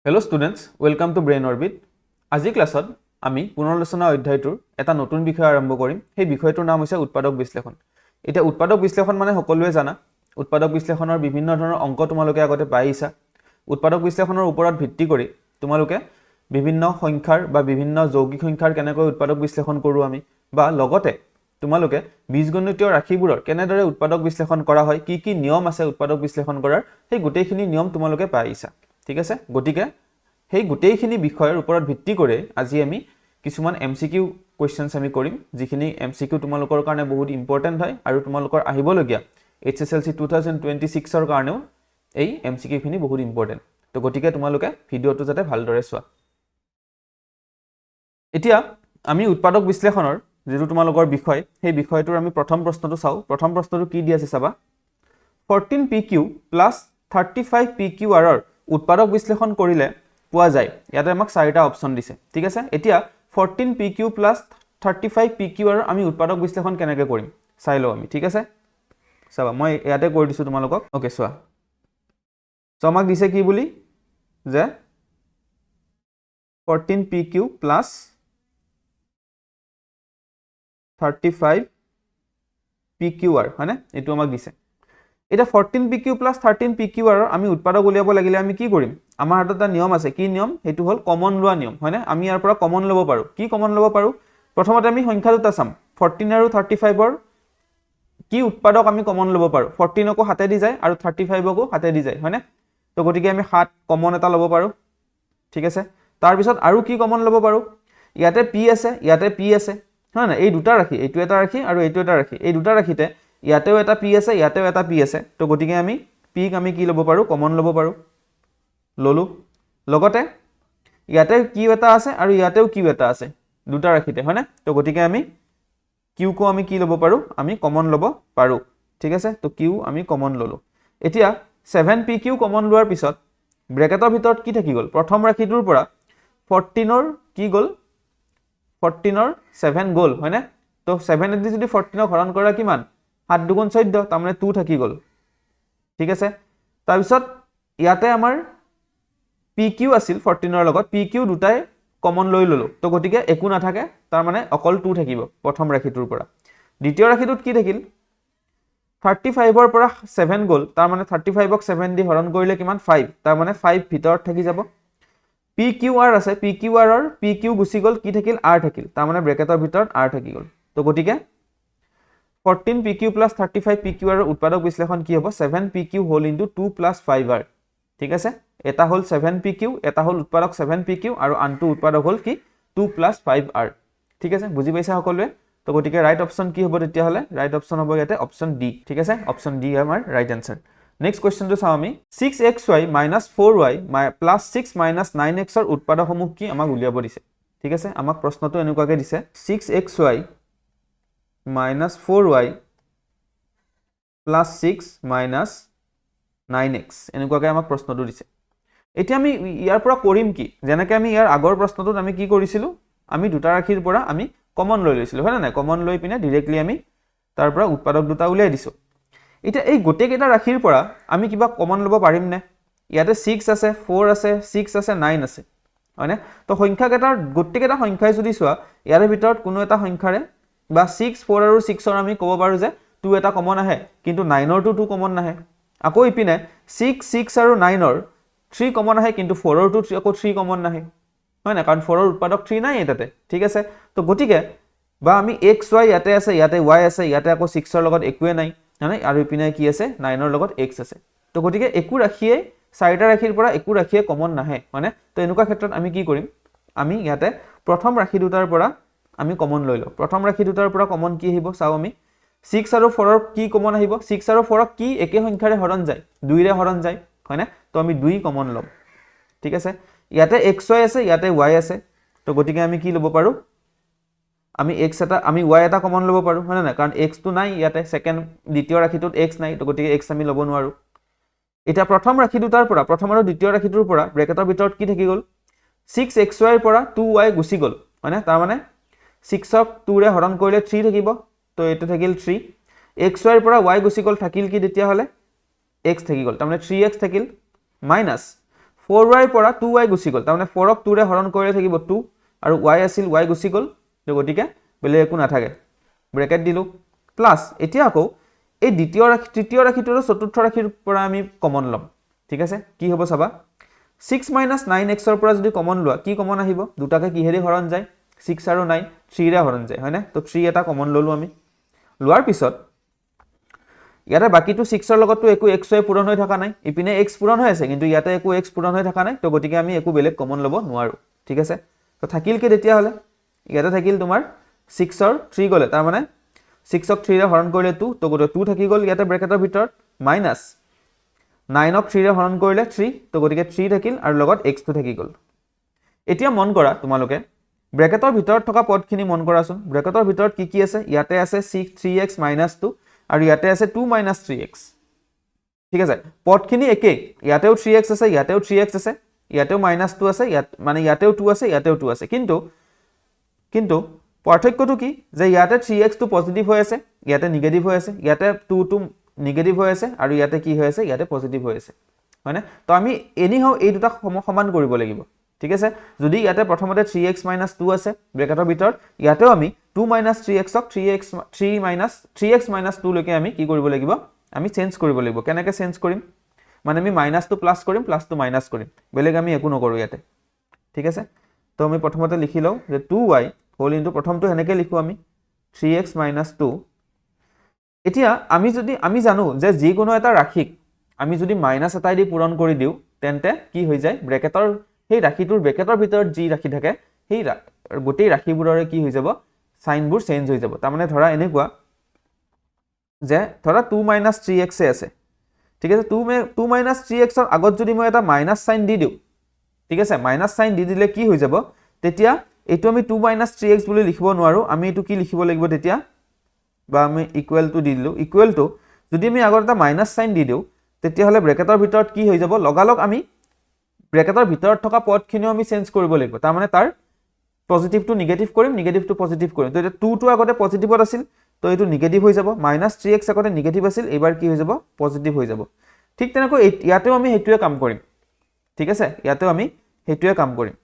Hello students, welcome to Brain Orbit. আজি ক্লাছত আমি পুনৰালোচনা অধ্যায়টোৰ এটা নতুন বিষয় আৰম্ভ কৰিম। সেই বিষয়টোৰ নাম হৈছে উৎপাদক বিশ্লেষণ। এটা উৎপাদক বিশ্লেষণ মানে সকলোৱে জানা। উৎপাদক বিশ্লেষণৰ বিভিন্ন ধৰণৰ অংক তোমালোকে আগতে পাইছা। উৎপাদক বিশ্লেষণৰ ওপৰত ভিত্তি কৰি তোমালোকে বিভিন্ন সংখ্যাৰ বা বিভিন্ন যৌগিক সংখ্যাৰ কেনেকৈ উৎপাদক বিশ্লেষণ কৰো আমি বা লগতে তোমালোকে বীজগণিতীয় ৰাশিবোৰৰ কেনেদৰে উৎপাদক বিশ্লেষণ কৰা হয়, কি নিয়ম আছে উৎপাদক বিশ্লেষণ কৰাৰ, সেই গোটেইখিনি নিয়ম তোমালোকে পাইছা। ঠিক আছে, গতিকে সেই গোটেইখিনি বিষয়ৰ ওপৰত ভিত্তি কৰি আজি আমি কিছুমান এমসিকিউ কোৱেশ্চনছ আমি কৰিম, যিখিনি এমসিকিউ তোমালোকৰ কাৰণে বহুত ইম্পৰ্টেন্ট হয় আৰু তোমালোকৰ আহিবলগীয়া এইচএসএলসি 2026 ৰ কাৰণেও এই এমসিকিউ খিনি বহুত ইম্পৰ্টেন্ট। তো গতিকে তোমালোকে ভিডিওটো যাতে ভালদৰে চোৱা। এতিয়া আমি উৎপাদক বিশ্লেষণৰ যেটো তোমালোকৰ বিষয়, সেই বিষয়টোৰ আমি প্ৰথম প্ৰশ্নটো চাও। প্ৰথম প্ৰশ্নটো কি দি আছে চাবা। 14pq plus 35pqr ৰ উৎপাদক বিশ্লেষণ কৰিলে পোৱা যায়। ইয়াতে আমাক চাৰিটা অপচন দিছে। ঠিক আছে, এতিয়া 14pq plus 35pqr আমি উৎপাদক বিশ্লেষণ কেনেকৈ কৰিম চাই লও আমি। ঠিক আছে, চাবা মই ইয়াতে কৰি দিছো তোমালোকক। ওকে, চোৱা। সো আমাক দিছে কি বুলি যে 14pq plus 35pqr হয়নে, এইটো আমাক দিছে। এটা 14pq plus 13pqr আমি উৎপাদক উলিয়াব লাগিলে আমি কি কৰিম? আমাৰ হাতত এটা নিয়ম আছে। কি নিয়ম? সেইটো হল কমন লোৱা নিয়ম হয়নে। আমি ইয়াৰ পৰা কমন ল'ব পাৰো। কি কমন ল'ব পাৰো? প্ৰথমতে আমি সংখ্যা দুটা চাম। 14 আৰু 35 ৰ কি উৎপাদক আমি কমন ল'ব পাৰো? 14 কো হাতে দি যায় আৰু 35 কো হাতে দি যায় হয়নে। তো গতিকে আমি 7 কমন এটা ল'ব পাৰো। ঠিক আছে, তাৰ পিছত আৰু কি কমন ল'ব পাৰো? ইয়াতে p আছে, ইয়াতে p আছে হয় না। এই দুটা ৰাখি, এইটো এটা ৰাখি আৰু এইটো এটা ৰাখি, এই দুটা ৰাখিতে ইয়াতেও এটা p আছে, ইয়াতেও এটা p আছে। তো গতিকে আমি p ক আমি কি ল'ব পাৰো? কমন ল'ব পাৰো। ললো। লগতে ইয়াতে q এটা আছে আৰু ইয়াতেও q এটা আছে দুটা ৰাখিতে হয়নে। তো গতিকে আমি q কো আমি কি ল'ব পাৰো? আমি কমন ল'ব পাৰো। ঠিক আছে, তো q আমি কমন ললো। এতিয়া 7pq কমন লোৱাৰ পিছত ব্ৰেকেটৰ ভিতৰত কি থাকি গ'ল? প্ৰথম ৰাখিটোৰ পৰা 14 ৰ কি গ'ল? 14 ৰ 7 গ'ল হয়নে। তো 7 এদি যদি 14 হৰণ কৰা কিমান? 7 দুগুণ 14, তাৰ মানে 2 থাকি গ'ল। ঠিক আছে, তাৰ পিছত ইয়াতে আমাৰ pq আছিল 14 ৰ লগত, pq দুটাই কমন লৈ ললো। তো গতিকে একো নাথাকে, তাৰ মানে অকল 2 থাকিব প্ৰথম ৰাখিটোৰ পৰা। দ্বিতীয় ৰাখিটোত কি থাকিল? 35 ৰ পৰা 7 গ'ল, তাৰ মানে 35 ক 7 দি হৰণ কৰিলে কিমান? 5, তাৰ মানে 5 ভিতৰত থাকি যাব। pqr আছে, pqr ৰ pq গুচি গ'ল, কি থাকিল? r থাকিল, তাৰ মানে ব্ৰেকেটৰ ভিতৰত r থাকি গ'ল। তো গতিকে 14pq plus 35pqr ৰ উৎপাদক বিশ্লেষণ কি হ'ব? 7pq whole into 2 plus 5r। ঠিক আছে, এটা হল 7pq, এটা হল উৎপাদক 7pq আৰু আনটো উৎপাদক হল কি? 2 plus 5r। ঠিক আছে, বুজি পাইছা সকলোৱে? তো গতিকে ৰাইট অপচন কি হ'ব তেতিয়া হলে? ৰাইট অপচন হ'ব ইয়াতে অপচন ডি। ঠিক আছে, অপচন ডি আমাৰ ৰাইট আনসাৰ। নেক্সট কোৱেশ্চনটো চাও আমি। 6xy minus 4y plus 6 minus 9x ৰ উৎপাদকসমূহ কি আমাক উলিয়াব দিছে। ঠিক আছে, আমাক প্ৰশ্নটো এনেকুৱাকে দিছে। 6xy minus 4y plus 6 minus 9x এনেকুৱাকে আমাক প্ৰশ্নটো দিছে। এতিয়া আমি ইয়াৰ পৰা কৰিম কি? যেনেকৈ আমি ইয়াৰ আগৰ প্ৰশ্নটোত আমি কি কৰিছিলো? আমি দুটা ৰাখিৰ পৰা আমি কমন লৈ লৈছিলো হয় না নাই। কমন লৈ পিনে ডাইৰেক্টলি আমি তাৰ পৰা উৎপাদক দুটা উলিয়াই দিছো। এতিয়া এই গোটেই কেইটা ৰাখিৰ পৰা আমি কিবা কমন ল'ব পাৰিম নে? ইয়াতে 6 আছে, 4 আছে, 6 আছে, 9 আছে হয়নে। তো সংখ্যা কেইটাৰ গোটেই কেইটা সংখ্যাই যদি চোৱা, ইয়াৰ ভিতৰত কোনো এটা সংখ্যাৰে বা 6, 4 আৰু 6 ৰ আমি ক'ব পাৰো যে 2 এটা কমন আহে, কিন্তু 9 ৰ 2 কমন নাহে। আকৌ ইপিনে 6, 6 আৰু 9 ৰ 3 কমন আহে, কিন্তু 4 ৰ 2 আকৌ 3 কমন নাহে হয় না, কাৰণ 4 ৰ উৎপাদক 3 নাই এটাতে। ঠিক আছে, তো গতিকে বা আমি xy ইয়াতে আছে, ইয়াতে y আছে, ইয়াতে আকৌ 6 ৰ লগত একোৱে নাই হয়নে, আৰু ইপিনে কি আছে? 9 ৰ লগত x আছে। তো গতিকে একো ৰাখিয়ে চাৰিটা ৰাখিৰ পৰা একো ৰাখিয়ে কমন নাহে হয়নে। তো এনেকুৱা ক্ষেত্ৰত আমি কি কৰিম? আমি ইয়াতে প্ৰথম ৰাখি দুটাৰ পৰা আমি কমন লৈ লওঁ। প্ৰথম ৰাখি দুটাৰ পৰা কমন কি আহিব চাও আমি। 6 আৰু 4 ৰ কি কমন আহিব? 6 আৰু 4 ক কি একে সংখ্যাৰে হৰণ যায়? 2 ৰে হৰণ যায় হয়নে। তো আমি 2 কমন ল'ম। ঠিক আছে, ইয়াতে xy আছে, ইয়াতে y আছে। তো গতিকে আমি কি ল'ব পাৰো? আমি x এটা আমি y এটা কমন ল'ব পাৰো হয় না, কাৰণ x টো নাই ইয়াতে, সেকেন্ড দ্বিতীয় ৰাখিটোত x নাই। তো গতিকে x আমি ল'ব নোৱাৰো। এতিয়া প্ৰথম ৰাখি দুটাৰ পৰা, প্ৰথম আৰু দ্বিতীয় ৰাখিটোৰ পৰা ব্ৰেকেটৰ ভিতৰত কি থাকি গ'ল? 6xy ৰ পৰা 2y গুচি গ'ল হয়নে, তাৰ মানে 6 ক 2 ৰে হৰণ কৰিলে 3 থাকিব। তো এইটো থাকিল 3। xy ৰ পৰা y গুচি গ'ল, থাকিল কি তেতিয়া হলে? x থাকি গ'ল, তাৰ মানে 3x থাকিল মাইনাস 4y পৰা 2y গুচি গ'ল তাৰমানে 4ক 2 ৰে হৰণ কৰিলে থাকিব 2 আৰু y আছিল y গুচি গ'ল তো গতিকে বেলেগ একো নাথাকে ব্ৰেকেট দিলো প্লাস এতিয়া আকৌ এই দ্বিতীয় ৰাশি তৃতীয় ৰাশিটোৰ চতুৰ্থ ৰাশিৰ পৰা আমি কমন লম ঠিক আছে কি হ'ব চাবা 6 - 9x ৰ পৰা যদি কমন লোৱা কি কমন আহিব দুটাকে কিহেৰে হৰণ যায় 6 আৰু 9 3 ৰে হৰণ যায় হয়নে তো 3 এটা কমন ললো আমি লোৱাৰ পিছত ইয়াতে বাকিটো 6 ৰ লগতো একো x y পূৰণ হৈ থকা নাই ইপিনে x পূৰণ হৈ আছে কিন্তু ইয়াতে একো x পূৰণ হৈ থকা নাই তো গতিকে আমি একো বেলেগ কমন ল'ব নোৱাৰো ঠিক আছে তো থাকিল কি তেতিয়া হলে ইয়াতে থাকিল তোমাৰ 6 ৰ 3 গলে তাৰ মানে 6ক 3 ৰে হৰণ কৰিলে 2 তো গতিকে 2 থাকি গল ইয়াতে ব্ৰেকেটৰ ভিতৰত মাইনাস 9ক 3 ৰে হৰণ কৰিলে 3 তো গতিকে 3 থাকিল আৰু লগত x টো থাকি গল এতিয়া মন কৰা তোমালোকে ব্ৰেকেটৰ ভিতৰত থকা পদখিনি মন কৰাচোন ব্ৰেকেটৰ ভিতৰত কি কি আছে ইয়াতে আছে 3x - 2 আৰু ইয়াতে আছে 2 - 3x ঠিক আছে পদখিনি একে ইয়াতেও 3x আছে ইয়াতেও 3x আছে ইয়াতেও -2 আছে ইয়াত মানে ইয়াতেও 2 আছে ইয়াতেও 2 আছে কিন্তু পাৰ্থক্যটো কি যে ইয়াতে 3x টো পজিটিভ হৈ আছে ইয়াতে নেগেটিভ হৈ আছে ইয়াতে 2 টো নেগেটিভ হৈ আছে আৰু ইয়াতে কি হৈ আছে ইয়াতে পজিটিভ হৈ আছে হয়নে তো আমি এনিহাও এই দুটা সমান কৰিব লাগিব ঠিক আছে যদি ইয়াতে প্ৰথমতে 3x - 2 আছে ব্ৰেকেটৰ ভিতৰত ইয়াতেও আমি 2 - 3x ক 3x - 2 লৈকে আমি কি কৰিব লাগিব আমি চেঞ্জ কৰিব লাগিব কেনেকৈ চেঞ্জ কৰিম মানে আমি মাইনাসটো প্লাস কৰিম প্লাসটো মাইনাস কৰিম বেলেগ আমি একো নকৰো ইয়াতে ঠিক আছে তো আমি প্ৰথমতে লিখি লও যে 2y হোল ইনটু প্ৰথমটো হেনেকৈ লিখো আমি 3x - 2 এতিয়া আমি জানো যে যিকোনো এটা ৰাশিক আমি যদি মাইনাস এটাই দি পূৰণ কৰি দিও তেন্তে কি হৈ যায় ব্ৰেকেটৰ সেই ৰাশিটোৰ ব্ৰেকেটৰ ভিতৰত যি ৰাশি থাকে সেই গোটেই ৰাশিবোৰৰে কি হৈ যাব সাইনবোৰ চেঞ্জ হৈ যাব তাৰ মানে ধৰা এনেকুৱা যে ধৰা 2 - 3x আছে ঠিক আছে 2 - 3x ৰ আগত যদি মই এটা মাইনাস সাইন দি দিও ঠিক আছে মাইনাস সাইন দি দিলে কি হৈ যাব তেতিয়া এটো আমি 2 - 3x বুলি লিখিব নোৱাৰো আমি এটো কি লিখিব লাগিব তেতিয়া বা আমি ইকুৱেল টু দি দিলো ইকুৱেল টু যদি আমি আগত এটা মাইনাস সাইন দি দিও তেতিয়া হলে ব্ৰেকেটৰ ভিতৰত কি হৈ যাব লগালগ আমি ব্ৰেকেটৰ ভিতৰত থকা পদখিনিও আমি চেঞ্জ কৰিব লাগিব তাৰ মানে তাৰ পজিটিভ টু নেগেটিভ কৰিম নেগেটিভ টু পজিটিভ কৰিম তো এটা 2 টো আগতে পজিটিভত আছিল তো এটো নেগেটিভ হৈ যাব -3x আগতে নেগেটিভ আছিল এবাৰ কি হৈ যাব পজিটিভ হৈ যাব ঠিক তেনেকৈ ইয়াতেও আমি হেতুৱে কাম কৰিম ঠিক আছে ইয়াতেও আমি হেতুৱে কাম কৰিম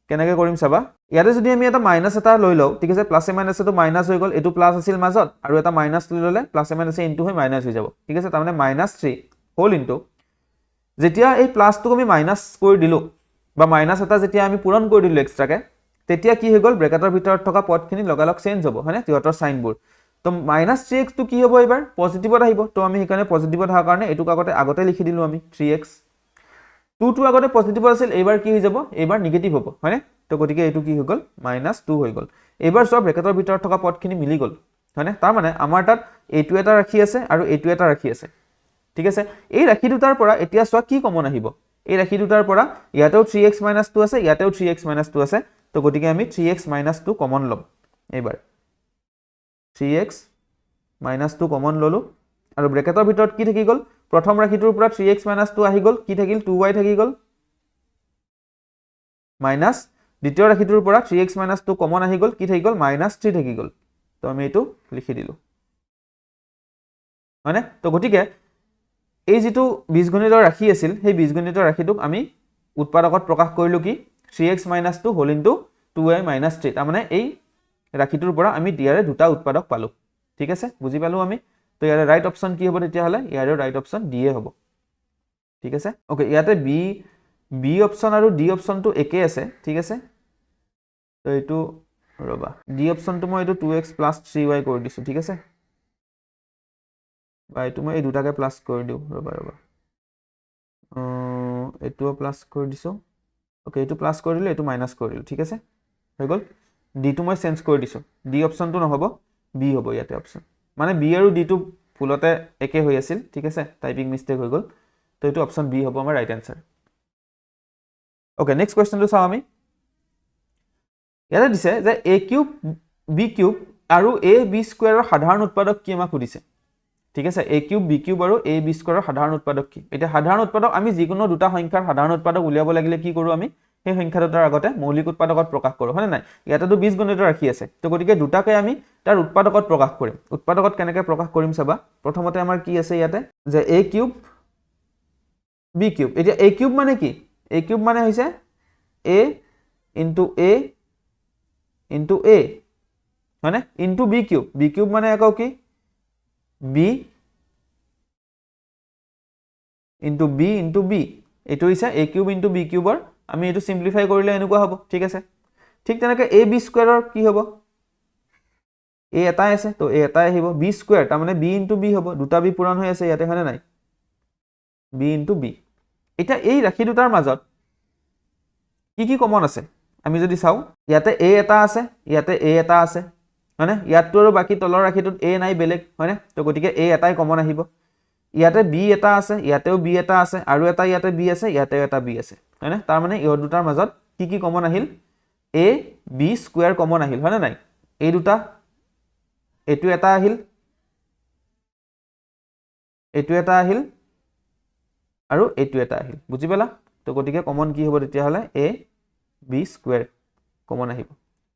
কেনেকৈ কৰিম চাবা ইয়াতে যদি আমি এটা মাইনাস এটা লৈ লও ঠিক আছে প্লাসে মাইনাসে তো মাইনাস হৈ গল এটো প্লাস আছিল মাজত আৰু এটা মাইনাস লৈ ললে প্লাসে মাইনাসে ইনটু হৈ মাইনাস হৈ যাব ঠিক আছে তাৰ মানে -3 হোল ইনটু যেতিয়া এই প্লাসটো আমি মাইনাস কৰি দিলো বা মাইনাস এটা যেতিয়া আমি পূৰণ কৰি দিলো এক্সট্ৰাকে তেতিয়া কি হৈ গল ব্ৰেকেটৰ ভিতৰত থকা পদখিনি লগালগ চেঞ্জ হ'ব হয়নে তিহঁতৰ সাইনবোৰ তো -3x টো কি হ'ব এবাৰ পজিটিভত আহিব তো আমি হেকাৰণে পজিটিভত হোৱাৰ কাৰণে এটো আগতে লিখি দিলো আমি 3x 2 টো আগতে পজিটিভ আছিল এবাৰ কি হৈ যাব এবাৰ নেগেটিভ হ'ব হয়নে তো গতিকে এটো কি হৈ গল -2 হৈ গল এবাৰ সব ব্ৰেকেটৰ ভিতৰত থকা পদখিনি মিলি গল হয়নে তাৰ মানে আমাৰ তাত এটো এটা ৰাখি আছে আৰু এটো এটা ৰাখি আছে ঠিক আছে এই ৰাখি দুটাৰ পৰা এতিয়া সব কি কমন আহিব এই ৰাখি দুটাৰ পৰা ইয়াতেও 3x - 2 আছে ইয়াতেও 3x - 2 আছে তো গতিকে আমি 3x - 2 কমন লম এবাৰ 3x - 2 কমন ললো আৰু ব্ৰেকেটৰ ভিতৰত কি থাকি গল প্ৰথম ৰাখিটোৰ পৰা 3x - 2 আহি গল কি থাকিল 2y থাকি গল মাইনাস দ্বিতীয় ৰাখিটোৰ পৰা 3x - 2 কমন আহি গল কি থাকি গল -3 থাকি গল তো আমি এটো লিখি দিলো মানে তো গতিকে এই যেটো বীজগণিতৰ ৰাশি আছিল সেই বীজগণিতৰ ৰাশিটোক আমি উৎপাদকত প্ৰকাশ কৰিলো কি 3x - 2 হোল ইনটু 2y - 3 তাৰ মানে এই ৰাশিটোৰ পৰা আমি দিয়াৰে দুটা উৎপাদক পালো ঠিক আছে বুজি পালো আমি তো ইয়াৰে ৰাইট অপচন কি হ'ব তেতিয়া হলে ইয়াৰে ৰাইট অপচন ডি এ হ'ব ঠিক আছে ওকে ইয়াতে বি অপচন আৰু ডি অপচনটো একে আছে ঠিক আছে তো এটো ৰবা ডি অপচনটো মই এটো 2x + 3y কৰি দিছো ঠিক আছে বা এটো মই এই দুটাকে প্লাস কৰি দিও ৰবা এটো প্লাস কৰি দিছো ওকে এটো প্লাস কৰি দিলে এটো মাইনাস কৰি দিলো ঠিক আছে হৈ গল ডি টো মই চেঞ্জ কৰি দিছো ডি অপচনটো নহব বি হ'ব ইয়াতে অপচন মানে বি আৰু ডি টো ফুলতে একে হৈ আছিল ঠিক আছে টাইপিং মিস্টেক হৈ গল তো এটো অপচন বি হ'ব আমাৰ ৰাইট আনসাৰ ওকে নেক্সট কোৱেশ্চনটো চাও আমি ইয়াতে দিছে যে a³ b³ আৰু ab² ৰ সাধাৰণ উৎপাদক কি আমাক সুধিছে ঠিক আছে a³ b³ আৰু ab² ৰ সাধাৰণ উৎপাদক কি এটা সাধাৰণ উৎপাদক আমি যিকোনো দুটা সংখ্যাৰ সাধাৰণ উৎপাদক উলিয়াব লাগিলে কি কৰো আমি সেই সংখ্যা দুটাৰ আগতে মৌলিক উৎপাদকত প্ৰকাশ কৰো হয় নাই ইয়াতেটো বীজগণিতৰ ৰাখি আছে তো গতিকে দুটাকে আমি তাৰ উৎপাদকত প্ৰকাশ কৰিম উৎপাদকত কেনেকৈ প্ৰকাশ কৰিম চাবা প্ৰথমতে আমাৰ কি আছে ইয়াতে যে a³ b³ এতিয়া a³ মানে কি a কিউব মানে হৈছে a into a into a হয়নে into b কিউব মানে আকৌ কি b into b এইটো হৈছে a কিউব into b কিউবৰ আমি এইটো সিম্পলিফাই কৰিলে এনেকুৱা হ'ব ঠিক আছে ঠিক তেনেকৈ ab স্কয়াৰৰ কি হ'ব a এটা আছে তো a এটা আহিব b স্কয়াৰ তাৰ মানে b into b হ'ব দুটা b পূৰণ হৈ আছে ইয়াতে হয়নে নাই b into b এটা এই ৰাশি দুটাৰ মাজত কি কমন আছে আমি যদি চাও ইয়াতে a এটা আছে ইয়াতে a এটা আছে হয়নে ইয়াতটো আৰু বাকি তলৰ ৰাশিটোত a নাই বেলেগ হয়নে তো গতিকে a এটাই কমন আহিব ইয়াতে b এটা আছে ইয়াতেও b এটা আছে আৰু এটা ইয়াতে b আছে ইয়াতেও এটা b আছে হয়নে তাৰ মানে ইহত দুটাৰ মাজত কি কমন আহিল a b স্কয়াৰ কমন আহিল হয়নে নাই এই দুটা এটু এটা আহিল আৰু এটু এটা আহিল বুজি পালা তো গতিকে কমন কি হ'ব তেতিয়া হলে a b স্কয়াৰ কমন আহিব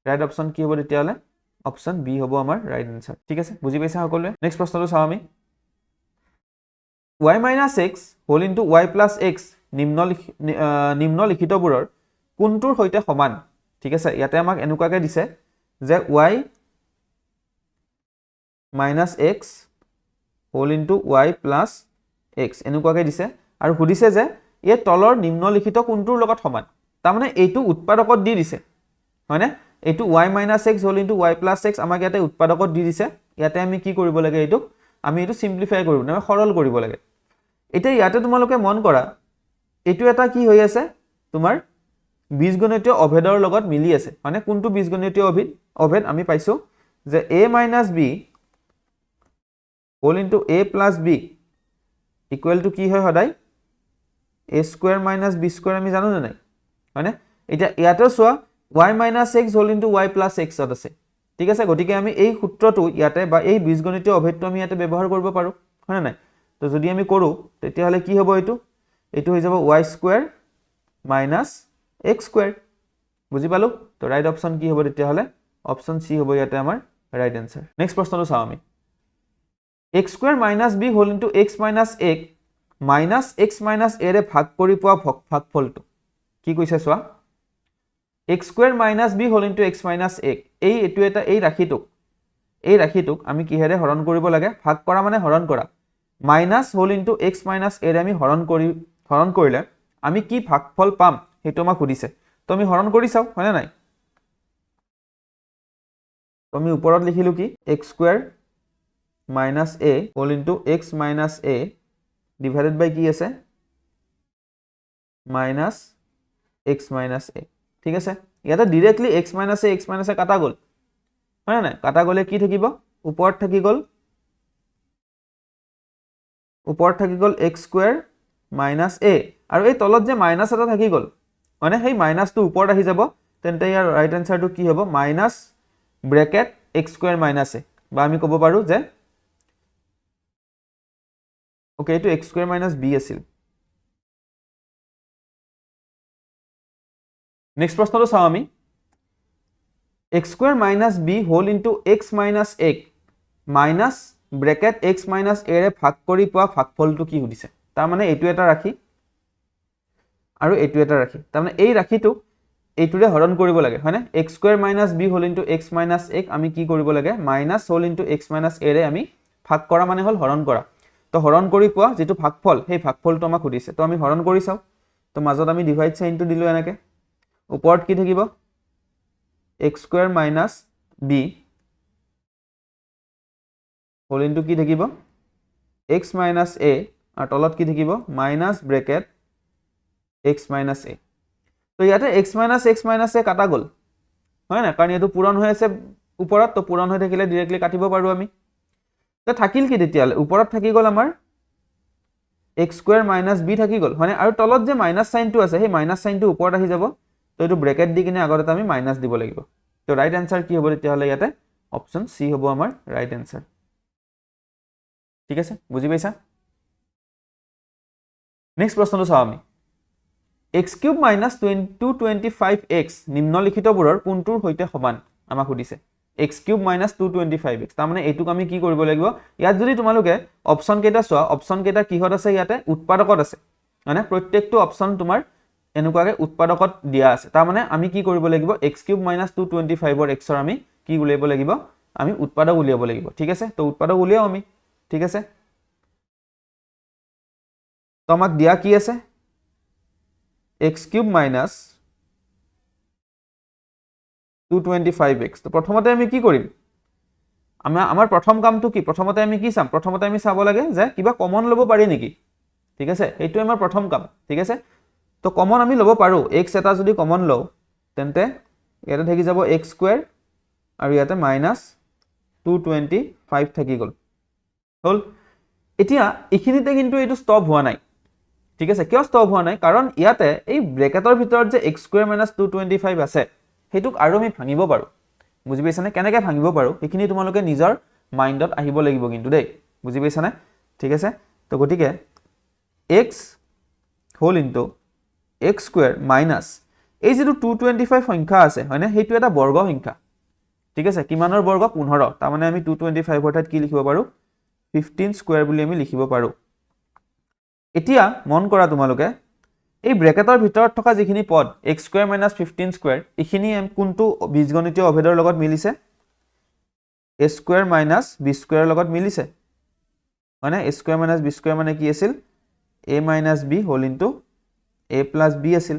ৰাইট অপচন কি হ'ব তেতিয়া হলে অপচন বি হ'ব আমাৰ ৰাইট আনসাৰ ঠিক আছে বুজি পাইছা সকলোৱে নেক্সট প্ৰশ্নটো চাও আমি y - x whole into y + x নিম্নলিখিতবোৰৰ কোনটোৰ সৈতে সমান ঠিক আছে ইয়াতে আমাক এনেকুৱাকৈ দিছে যে y - x whole into y + x এনেকুৱাকৈ দিছে আৰু সুধিছে যে এই তলৰ নিম্নলিখিত কোনটোৰ লগত সমান তাৰ মানে এইটো উৎপাদকত দি দিছে হয়নে এইটো y - x whole into y + x আমাক ইয়াতে উৎপাদকত দি দিছে ইয়াতে আমি কি কৰিব লাগে এইটো আমি এইটো সিম্পলিফাই কৰিব মানে সৰল কৰিব লাগে এতিয়া ইয়াতে তোমালোকে মন কৰা এইটো এটা কি হৈ আছে তোমাৰ বীজগণিতীয় অভেদৰ লগত মিলি আছে মানে কোনটো বীজগণিতীয় অভেদ আমি পাইছো যে a - b whole into a + b equal to কি হয় সদায় a স্কয়াৰ - b স্কয়াৰ আমি জানো নাই হয়নে এতিয়া ইয়াতে চোৱা y - x whole into y + x ত আছে ঠিক আছে গতিকে আমি এই সূত্ৰটো ইয়াতে বা এই বীজগণিতীয় অভেদটো আমি ইয়াতে ব্যৱহাৰ কৰিব পাৰো হয়নে নাই তো যদি আমি কৰো তেতিয়া হলে কি হ'ব এইটো হৈ যাব y স্কয়াৰ - x স্কয়াৰ বুজি পালো তো ৰাইট অপচন কি হ'ব তেতিয়া হলে অপচন সি হ'ব ইয়াতে আমাৰ ৰাইট আনসাৰ নেক্সট প্ৰশ্নটো চাও আমি x square - b whole into x - a minus x - a ৰে ভাগ কৰি পোৱা ভাগফলটো কি কৈছে চোৱা x square - b whole into x - a এই ৰাশিটোক আমি কিহেৰে হৰণ কৰিব লাগে ভাগ কৰা মানে হৰণ কৰা minus whole into x - a ৰে আমি হৰণ কৰিলে আমি কি ভাগফল পাম হেতু আমাক সুধিছে তো আমি হৰণ কৰি চাও হয়নে নাই তো আমি ওপৰত লিখিলো কি x square - a whole into x - a divided by কি আছে মাইনাস x - a ঠিক আছে ইয়াতে ডাইৰেক্টলি x - a কাটা গল হয় না কাটা গলে কি থাকিব ওপৰত থাকি গল x স্কয়াৰ - a আৰু এই তলত যে মাইনাস এটা থাকি গল মানে সেই মাইনাসটো ওপৰত আহি যাব তেন্তে ইয়াৰ ৰাইট আনসাৰটো কি হ'ব minus bracket x square - a বা আমি ক'ব পাৰো যে ওকে এইটো x স্কয়াৰ - b আছিল নেক্সট প্ৰশ্নটো চাও আমি x square - b whole into x - a minus bracket x - a ৰে ভাগ কৰি পোৱা ভাগফলটো কি সুধিছে তাৰ মানে এইটো এটা ৰাশি আৰু এইটো এটা ৰাশি তাৰ মানে এই ৰাশিটোক এইটোৰে হৰণ কৰিব লাগে হয়নে x square - b whole into x - a আমি কি কৰিব লাগে minus whole into x - a ৰে আমি ভাগ কৰা মানে হল হৰণ কৰা তো হৰণ কৰি পোৱা যেটো ভাগফল সেই ভাগফলটো আমাক সুধিছে তো আমি হৰণ কৰি চাও তো মাজত আমি ডিভাইড সাইনটো দিলো এনেকে ওপৰত কি থাকিব x square - b whole into কি থাকিব x - a আৰু তলত কি থাকিব মাইনাস ব্ৰেকেট x - a তো ইয়াতে x - a কাটা গল হয় না কাৰণ এটো পূৰণ হৈ আছে ওপৰত তো পূৰণ হৈ থাকিলে ডাইৰেক্টলি কাটিব পাৰো আমি তো থাকিল কি তেতিয়ালে ওপৰত থাকি গল আমাৰ x স্কয়াৰ - b থাকি গল হয় আৰু তলত যে মাইনাস সাইনটো আছে সেই মাইনাস সাইনটো ওপৰত আহি যাব তো এটো ব্ৰেকেট দি কিনে আগতে আমি মাইনাস দিব লাগিব তো ৰাইট আনসাৰ কি হ'ব তেতিয়ালে ইয়াতে অপচন সি হ'ব আমাৰ ৰাইট আনসাৰ ঠিক আছে বুজি পাইছা নেক্সট প্ৰশ্নটো চাও আমি x³ - 225x নিম্নলিখিতবোৰৰ কোনটোৰ সৈতে সমান আমাক সুধিছে x³ - 225x তাৰ মানে এইটোক আমি কি কৰিব লাগিব ইয়াত যদি তোমালোকে অপচন কেইটা চোৱা অপচন কেইটা কিহত আছে ইয়াতে উৎপাদকত আছে মানে প্ৰত্যেকটো অপচন তোমাৰ এনেকুৱাকৈ উৎপাদকত দিয়া আছে তাৰমানে আমি কি কৰিব লাগিব x³ - 225 ৰ xৰ আমি কি উলিয়াব লাগিব আমি উৎপাদক উলিয়াব লাগিব ঠিক আছে তো উৎপাদক উলিয়াও আমি ঠিক আছে তো আমাক দিয়া কি আছে x³ - 225x তো প্ৰথমতে আমি কি কৰিম আমাৰ প্ৰথম কামটো কি প্ৰথমতে আমি কি চাম প্ৰথমতে আমি চাব লাগে যে কিবা কমন ল'ব পাৰি নেকি ঠিক আছে এইটো আমাৰ প্ৰথম কাম ঠিক আছে তো কমন আমি ল'ব পাৰো x এটা যদি কমন লও তেন্তে ইয়াতে থাকি যাব x² আৰু ইয়াতে -225 থাকি গল হল এতিয়া এখিনিতে কিন্তু এইটো ষ্টপ হোৱা নাই ঠিক আছে কিয় ষ্টপ হোৱা নাই কাৰণ ইয়াতে এই ব্ৰেকেটৰ ভিতৰত যে x² - 225 আছে হেতুক আৰু আমি ভাঙিব পাৰো বুজি পাইছানে কেনেকৈ ভাঙিব পাৰো এইখিনি তোমালোকে নিজৰ মাইন্ডত আহিব লাগিব কিন্তু দেই বুজি পাইছানে ঠিক আছে তো গটিকে x whole into x² minus এই যেটো 225 সংখ্যা আছে হয়নে হেতু এটা বৰ্গ সংখ্যা ঠিক আছে কিমানৰ বৰ্গ 15 তাৰ মানে আমি 225 অৰ্থাৎ কি লিখিব পাৰো 15 স্কয়াৰ বুলি আমি লিখিব পাৰো এতিয়া মন কৰা তোমালোকে এই ব্ৰেকেটৰ ভিতৰত থকা যিখিনি পদ x² - 15 স্কয়াৰ ইখিনি কোনটো বীজগণিতীয় অভেদৰ লগত মিলিছে a² - b² লগত মিলিছে মানে a² - b² মানে কি আছিল a - b whole into a + b আছিল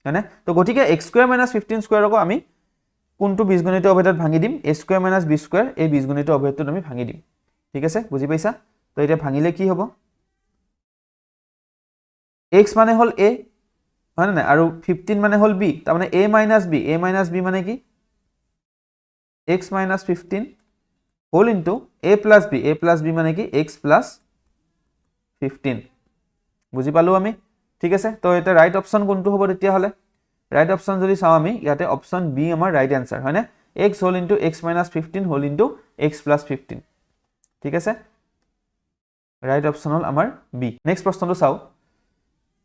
হয়নে তো গটিকে x² - 15 স্কয়াৰক আমি কোনটো বীজগণিতীয় অভেদত ভাঙি দিম a² - b² এই বীজগণিতীয় অভেদটোত আমি ভাঙি দিম ঠিক আছে বুজি পাইছা তো এটা ভাঙিলে কি হ'ব x মানে হল a হয় না আৰু 15 মানে হল b তাৰ মানে a - b মানে কি x - 15 whole into a + b মানে কি x + 15 বুজি পালো আমি ঠিক আছে তো এটা রাইট অপশন কোনটো হ'ব তেতিয়া হলে রাইট অপশন যদি চাও আমি ইয়াতে অপশন বি আমাৰ রাইট আনসার হয়নে x whole into x - 15 whole into x + 15 ঠিক আছে রাইট অপশন হল আমাৰ বি নেক্সট প্ৰশ্নটো চাও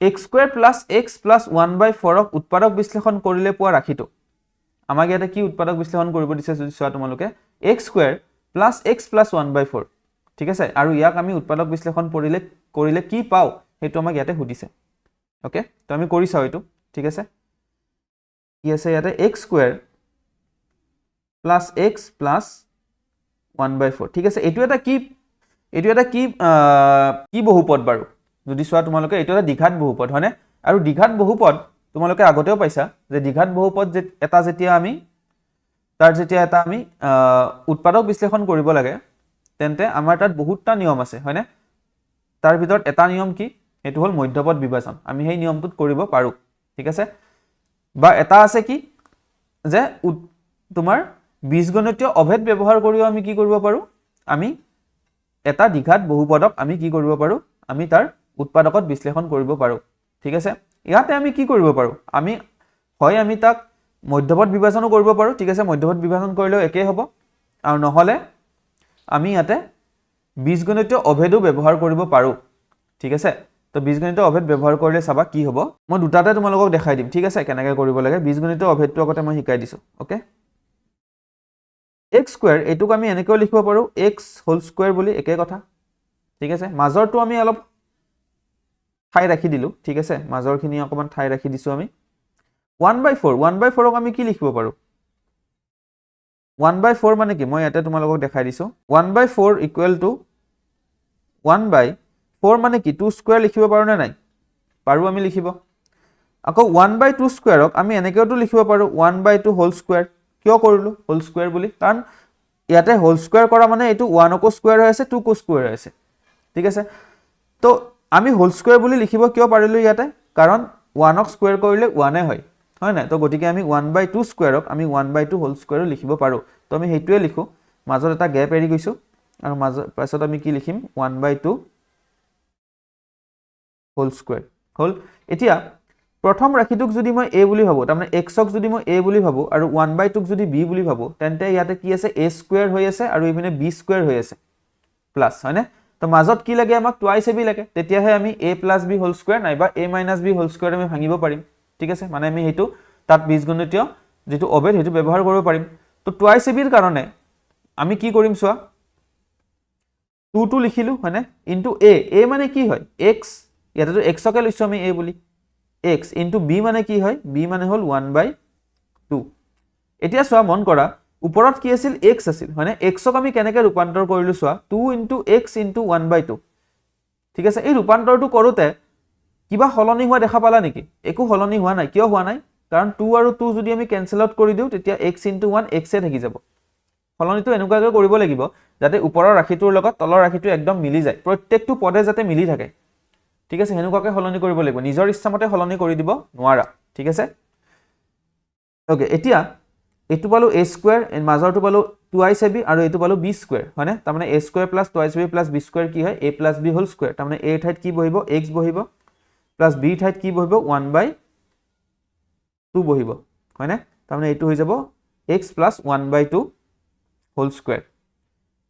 x² + x + 1/4 ক উৎপাদক বিশ্লেষণ কৰিলে পোৱা ৰাখিটো আমাক ইয়াতে কি উৎপাদক বিশ্লেষণ কৰিব দিছে যদি চোৱা তোমালোকে x² + x + 1/4 ঠিক আছে আৰু ইয়াক আমি উৎপাদক বিশ্লেষণ কৰিলে কি পাও হেতু আমাক ইয়াতে সুধিছে ওকে তো আমি কৰি চাও এটো ঠিক আছে কি আছে ইয়াতে x² + x + 1/4 ঠিক আছে এটো এটা কি বহুপদ বাৰু যদি চোৱা তোমালোকে এটো এটা দ্বিঘাত বহুপদ হয়নে আৰু দ্বিঘাত বহুপদ তোমালোকে আগতেও পাইছা যে দ্বিঘাত বহুপদ এটা যেতিয়া আমি তাৰ যেতিয়া এটা আমি উৎপাদক বিশ্লেষণ কৰিব লাগে তেন্তে আমাৰ তাত বহুতটা নিয়ম আছে হয়নে তাৰ ভিতৰত এটা নিয়ম কি এটো হল মধ্যপদ বিভাজন আমি সেই নিয়মটোত কৰিব পাৰো ঠিক আছে বা এটা আছে কি যে তোমাৰ বীজগণিতীয় অভেদ ব্যৱহাৰ কৰিও আমি কি কৰিব পাৰো আমি এটা দ্বিঘাত বহুপদক আমি কি কৰিব পাৰো আমি তাৰ উৎপাদকত বিশ্লেষণ কৰিব পাৰো ঠিক আছে ইয়াতে আমি কি কৰিব পাৰো আমি হয় আমি তাক মধ্যপদ বিভাজনো কৰিব পাৰো ঠিক আছে মধ্যপদ বিভাজন কৰিলেও একেই হ'ব আৰু নহলে আমি ইয়াতে বীজগণিতীয় অভেদো ব্যৱহাৰ কৰিব পাৰো ঠিক আছে তো বীজগণিতীয় অভেদ ব্যৱহাৰ কৰিলে চাবা কি হ'ব মই দুটাতে তোমালোকক দেখাই দিম ঠিক আছে কেনেকৈ কৰিব লাগে বীজগণিতীয় অভেদটো আগতে মই শিকাই দিছো ওকে x² এটোক আমি এনেকৈ লিখিব পাৰো x হোল স্কয়াৰ বুলি একে কথা ঠিক আছে মাজৰটো আমি অলপ ঠাই ৰাখি দিলো ঠিক আছে মাজৰখিনি অকমান ঠাই ৰাখি দিছো আমি 1/4 ক আমি কি লিখিব পাৰো 1/4 মানে কি মই ইয়াতে তোমালোকক দেখাই দিছো 1/4 = 1/4 মানে কি 2 স্কয়াৰ লিখিব পাৰো নে নাই পাৰো আমি লিখিব আকৌ 1/2 স্কয়াৰক আমি এনেকৈও লিখিব পাৰো 1/2 হোল স্কয়াৰ কিয় কৰিলো হোল স্কয়াৰ বুলি কাৰণ ইয়াতে হোল স্কয়াৰ কৰা মানে এটো 1 কো স্কয়াৰ হৈ আছে 2 কো স্কয়াৰ হৈ আছে ঠিক আছে তো আমি হোল স্কয়াৰ বুলি লিখিব কিয় পাৰিলো ইয়াতে কাৰণ 1 ক স্কয়াৰ কৰিলে 1 এ হয় হয় না তো গটিকে আমি 1/2 স্কয়াৰক আমি 1/2 হোল স্কয়াৰ লিখিব পাৰো তো আমি হেতুৱে লিখো মাজত এটা গ্যাপ এৰি গৈছো আৰু মাজত পাছত আমি কি লিখিম 1/2 হোল স্কয়াৰ হল এতিয়া প্ৰথম ৰাখিটোক যদি মই a বুলি ভাবো তাৰমানে x ক যদি মই a বুলি ভাবো আৰু 1/2 ক যদি b বুলি ভাবো তেন্তে ইয়াতে কি আছে a স্কয়াৰ হৈ আছে আৰু ইপিনে b স্কয়াৰ হৈ আছে প্লাস হয়নে তো মাজত কি লাগে আমাক টুৱাইস ab লাগে তেতিয়াহে আমি a + b হোল স্কয়াৰ নাইবা a - b হোল স্কয়াৰ আমি ভাঙিব পাৰিম ঠিক আছে মানে আমি হেতু তাত বীজগণিতীয় যেটো অভেদ হেতু ব্যৱহাৰ কৰিব পাৰিম তো টুৱাইস ab ৰ কাৰণে আমি কি কৰিম চোৱা 2 লিখিলো হয়নে ইনটু a মানে কি হয় x ইয়াতে তো x কে লৈছো আমি a বুলি x ইনটু b মানে কি হয় b মানে হল 1/2 এতিয়া চোৱা মন কৰা ওপৰত কি আছিল x আছিল মানে x ক আমি কেনেকৈ ৰূপান্তৰ কৰিলো চোৱা 2 ইনটু x ইনটু 1/2 ঠিক আছে এই ৰূপান্তৰটো কৰোতে কিবা হলনি হোৱা দেখা পালা নেকি একো হলনি হোৱা নাই কিয় হোৱা নাই কাৰণ 2 আৰু 2 যদি আমি কেনসেল আউট কৰি দিও তেতিয়া x ইনটু 1 x এ থাকি যাব হলনিটো এনেকুৱাকৈ কৰিব লাগিব যাতে ওপৰৰ ৰাশিটোৰ লগত তলৰ ৰাশিটো একদম মিলি যায় প্ৰত্যেকটো পদে যাতে মিলি থাকে ঠিক আছে হেনুকাকৈ হলনি কৰিব লাগিব নিজৰ ইচ্ছামতে হলনি কৰি দিব নোৱাৰা ঠিক আছে ওকে এতিয়া এটো পালো a স্কয়াৰ মাজৰটো পালো 2ab আৰু এটো পালো b স্কয়াৰ হয়নে তাৰ মানে a square plus 2ab plus b square কি হয় a plus b whole square তাৰ মানে a ঠাইত কি বহিব x বহিব প্লাস b ঠাইত কি বহিব 1/2 বহিব হয়নে তাৰ মানে এটো হৈ যাব x প্লাস 1/2 হোল স্কয়াৰ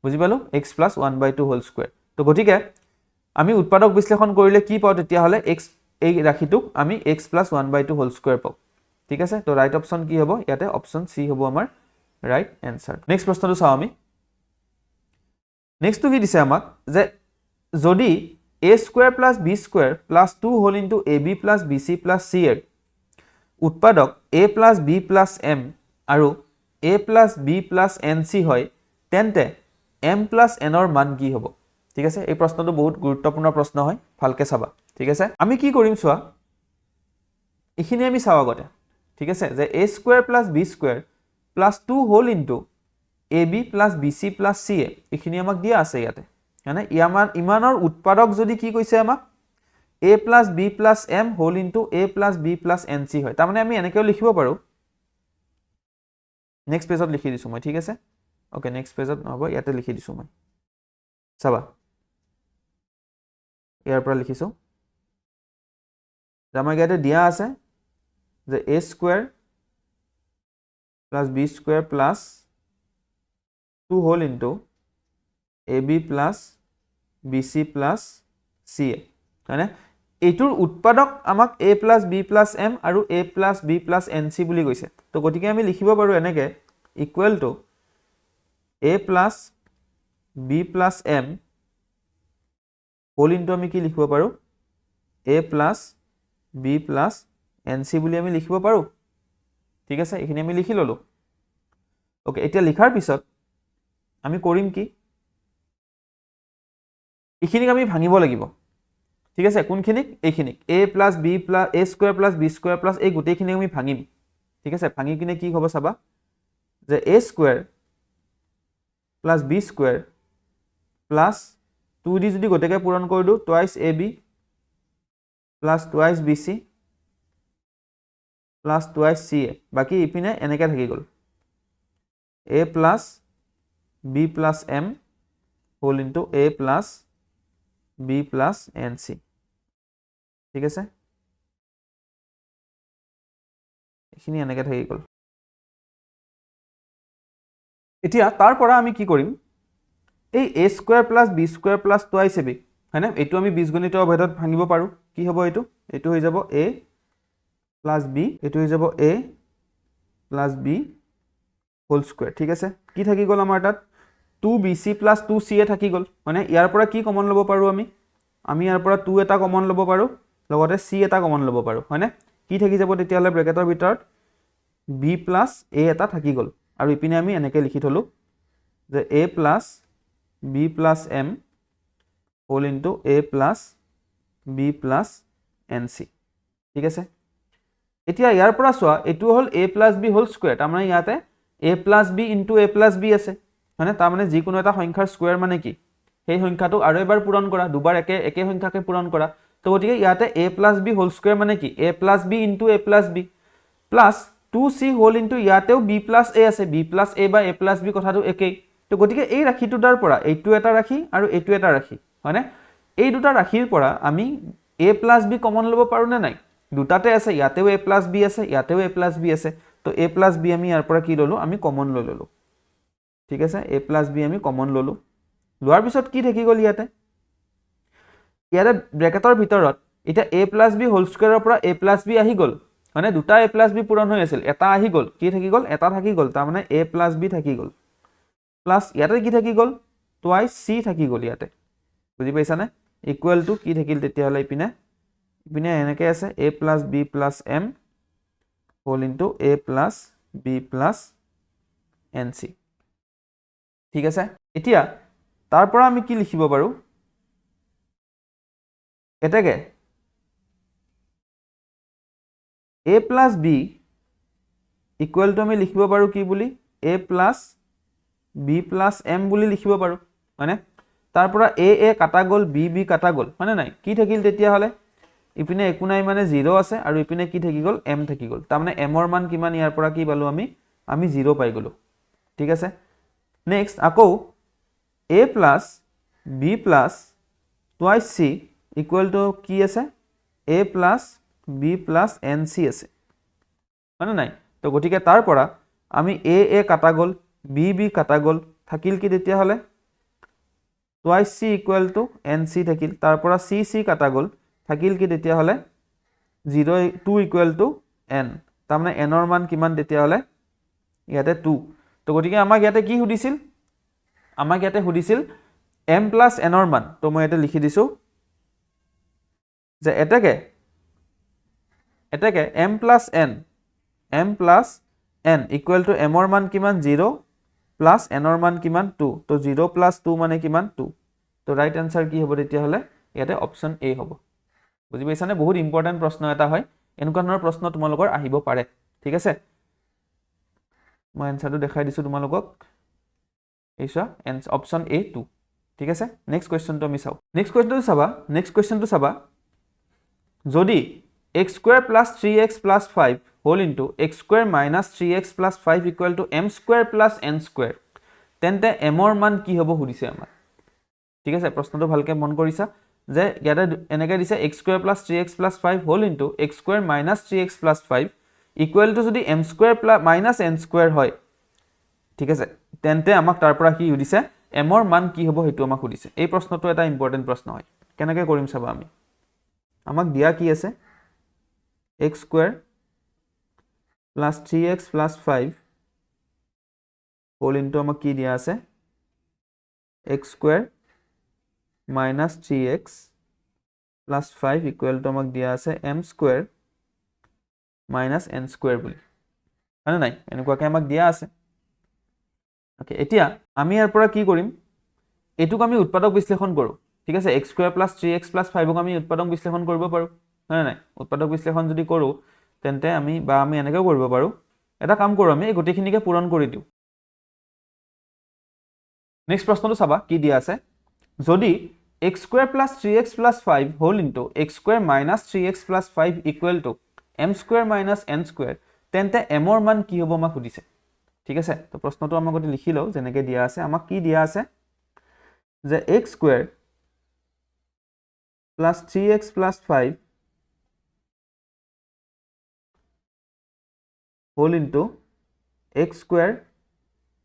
বুজি পালো x প্লাস 1/2 হোল স্কয়াৰ তো গটিকে আমি উৎপাদক বিশ্লেষণ কৰিলে কি পাও তেতিয়া হলে x এই ৰাশিটোক আমি x প্লাস 1/2 হোল স্কয়াৰ পাও ঠিক আছে তো ৰাইট অপশন কি হ'ব ইয়াতে অপশন সি হ'ব আমাৰ ৰাইট आंसर নেক্সট প্ৰশ্নটো চাও আমি নেক্সটটো কি দিছে আমাক যে যদি a square plus b square plus 2 whole into ab plus bc plus c এৰ উৎপাদক a plus b plus m আৰু a plus b plus nc হয় তেন্তে m প্লাস n ৰ মান কি হ'ব ঠিক আছে এই প্ৰশ্নটো বহুত গুৰুত্বপূৰ্ণ প্ৰশ্ন হয় ভালকে চাবা ঠিক আছে আমি কি কৰিম চোৱা এখিনি আমি চাও আগতে ঠিক আছে যে a square plus b square plus 2 whole into ab plus bc plus c এখিনি আমাক দিয়া আছে ইয়াতে মানে ইমানৰ উৎপাদক যদি কি কৈছে আমাক a plus b plus m whole into a plus b plus nc হয় তাৰ মানে আমি এনেকৈ লিখিব পাৰো নেক্সট পেজত লিখি দিছো মই ঠিক আছে ওকে নেক্সট পেজত হ'ব ইয়াতে লিখি দিছো মই চাবা ইয়াৰ পৰা লিখিছো আমাৰ ইয়াতে দিয়া আছে যে a square plus b square plus 2 whole into ab plus bc plus c মানে এইটোৰ উৎপাদক আমাক a plus b plus m আৰু a plus b plus nc বুলি কৈছে তো গটিকে আমি লিখিব পাৰো এনেকে equal to a plus b plus m whole into আমি কি লিখিব পাৰো a plus b plus nc বুলি আমি লিখিব পাৰো ঠিক আছে এখিনি আমি লিখি ললো ওকে এতিয়া লিখাৰ পিছত আমি কৰিম কি এখিনিক আমি ভাঙিব লাগিব ঠিক আছে কোনখিনিক এইখিনিক a plus b plus a square plus b square plus এই গুটেইখিনি আমি ভাঙিম ঠিক আছে ভাঙি কিনে কি হ'ব চাবা যে a square plus b square plus 2 দি যদি গটেকে পূৰণ কৰি দিও twice ab plus twice bc plus twice c বাকি ইপিনে এনেকৈ থাকি গল a plus b plus m whole into a plus b plus nc ঠিক আছে এখিনি এনেকৈ থাকি গল এতিয়া তাৰ পৰা আমি কি কৰিম এই a square plus b square plus twice ab হয়নে এটো আমি বীজগণিত অভেদত ভাঙিব পাৰো কি হ'ব এটো এটো হৈ যাব a প্লাস b এটো হৈ যাব a plus b whole square ঠিক আছে কি থাকি গল আমাৰ তাত 2bc প্লাস 2c এ থাকি গল মানে ইয়াৰ পৰা কি কমন লব পাৰো আমি ইয়াৰ পৰা 2 এটা কমন লব পাৰো লগতে c এটা কমন লব পাৰো হয়নে কি থাকি যাব তেতিয়ালে ব্ৰেকেটৰ ভিতৰত b প্লাস a এটা থাকি গল আৰু ইপিনে আমি এনেকৈ লিখি থলো যে a plus b plus m whole into a plus b plus nc ঠিক আছে এতিয়া ইয়াৰ পৰা চোৱা এটো হল a plus b whole square তাৰ মানে ইয়াতে a plus b into a plus b আছে মানে তাৰ মানে যিকোনো এটা সংখ্যাৰ স্কয়াৰ মানে কি সেই সংখ্যাটো আৰু এবাৰ পূৰণ কৰা দুবাৰ একে সংখ্যাকে পূৰণ কৰা তো গতিকে ইয়াতে a plus b whole square মানে কি a plus b into a plus b plus 2c whole into ইয়াতেও b প্লাস a আছে b প্লাস a বা a প্লাস b কথাটো একেই তো গতিকে এই ৰাশিটোৰ পৰা এইটো এটা ৰাশি আৰু এইটো এটা ৰাশি হয়নে এই দুটা ৰাশিৰ পৰা আমি a প্লাস b কমন লব পাৰো নে নাই দুটাতে আছে ইয়াতেও a প্লাস b আছে ইয়াতেও a প্লাস b আছে তো a প্লাস b আমি ইয়াৰ পৰা কি ললো আমি কমন লৈ ললো ঠিক আছে a প্লাস b আমি কমন ললো লোৱাৰ পিছত কি থাকি গল ইয়াতে ব্ৰেকেটৰ ভিতৰত এটা a প্লাস b হোল স্কয়াৰৰ পৰা a প্লাস b আহি গল মানে দুটা a প্লাস b পূৰণ হৈ আছিল এটা আহি গল কি থাকি গল এটা থাকি গল তাৰ মানে a প্লাস b থাকি গল প্লাস ইয়াতে কি থাকি গল টুৱাইস c থাকি গল ইয়াতে বুজি পাইছানে ইকুৱেল টু কি থাকিল তেতিয়া হলে ইপিনে ইপিনে এনেকৈ আছে a plus b plus m whole into a plus b plus nc ঠিক আছে এতিয়া তাৰ পৰা আমি কি লিখিব পাৰো এটাকে a plus b equal to আমি লিখিব পাৰো কি বুলি a plus b plus m বুলি লিখিব পাৰো মানে তাৰ পৰা a কাটা গল b কাটা গল মানে নাই কি থাকিল তেতিয়া হলে ইপিনে একো নাই মানে 0 আছে আৰু ইপিনে কি থাকি গল m থাকি গল তাৰ মানে m ৰ মান কিমান ইয়াৰ পৰা কি পালো আমি 0 পাই গলো ঠিক আছে নেক্সট আকৌ a plus b plus twice c equal to কি আছে a plus b plus nc আছে মানে নাই তো গটিকে তাৰ পৰা আমি a কাটা গল b কাটা গল থাকিল কি তেতিয়া হলে twice c equal to nc থাকিল তাৰ পৰা c কাটা গল থাকিল কি তেতিয়া হলে 0 2 equal to n তাৰ মানে n ৰ মান কিমান তেতিয়া হলে ইয়াতে 2 তো গটিকে আমাক ইয়াতে কি সুধিছিল আমাক ইয়াতে সুধিছিল m plus n ৰ মান তো মই ইয়াতে লিখি দিছো যে এটাকে m plus n equal to m ৰ মান কিমান 0 plus n ৰ মান কিমান 2 তো 0 plus 2 মানে কিমান 2 তো ৰাইট আনসাৰ কি হ'ব তেতিয়া হলে ইয়াতে অপচন এ হ'ব বুজি পাইছানে বহুত ইম্পৰ্টেন্ট প্ৰশ্ন এটা হয় এনেকুৱা ধৰণৰ প্ৰশ্ন তোমালোকৰ আহিব পাৰে ঠিক আছে মই আনসাৰটো দেখাই দিছো তোমালোকক এইছা অপচন এ 2 ঠিক আছে নেক্সট কোৱেশ্চনটো আমি চাও নেক্সট কোৱেশ্চনটো চাবা যদি x square plus 3x plus 5 whole into x square minus 3x plus 5 equal to m square plus n square তেন্তে m ৰ মান কি হ'ব সুধিছে আমাৰ ঠিক আছে প্ৰশ্নটো ভালকে মন কৰিছা যে ইয়াতে এনেকৈ দিছে x square plus 3x plus 5 whole into x square minus 3x plus 5 equal to যদি m square plus minus n square হয় ঠিক আছে তেন্তে আমাক তাৰ পৰা কি সুধিছে m ৰ মান কি হ'ব হেতু আমাক সুধিছে এই প্ৰশ্নটো এটা ইম্পৰ্টেন্ট প্ৰশ্ন হয় কেনেকৈ কৰিম চাবা আমি আমাক দিয়া কি আছে x square plus 3x plus 5 whole into আমাক কি দিয়া আছে x square minus 3x plus 5 equal to আমাক দিয়া আছে m square minus n square বুলি মানে নাই এনেকুৱাকৈ আমাক দিয়া আছে ওকে এতিয়া আমি ইয়াৰ পৰা কি কৰিম এটুক আমি উৎপাদক বিশ্লেষণ কৰো ঠিক আছে x square plus 3x plus 5 ক আমি উৎপাদক বিশ্লেষণ কৰিব পাৰো হয় নাই উৎপাদক বিশ্লেষণ যদি কৰো তেন্তে আমি এনেকৈ কৰিব পাৰো এটা কাম কৰো আমি গোটেইখিনিকে পূৰণ কৰি দিও নেক্সট প্ৰশ্নটো চাবা কি দিয়া আছে যদি x square plus 3x plus 5 whole into x square minus 3x plus 5 equal to m square minus n square তেন্তে m ৰ মান কি হ'ব আমাক সুধিছে ঠিক আছে তো প্ৰশ্নটো আমাক গতি লিখি লও যেনেকৈ দিয়া আছে আমাক কি দিয়া আছে যে x square plus 3x plus 5 whole into x square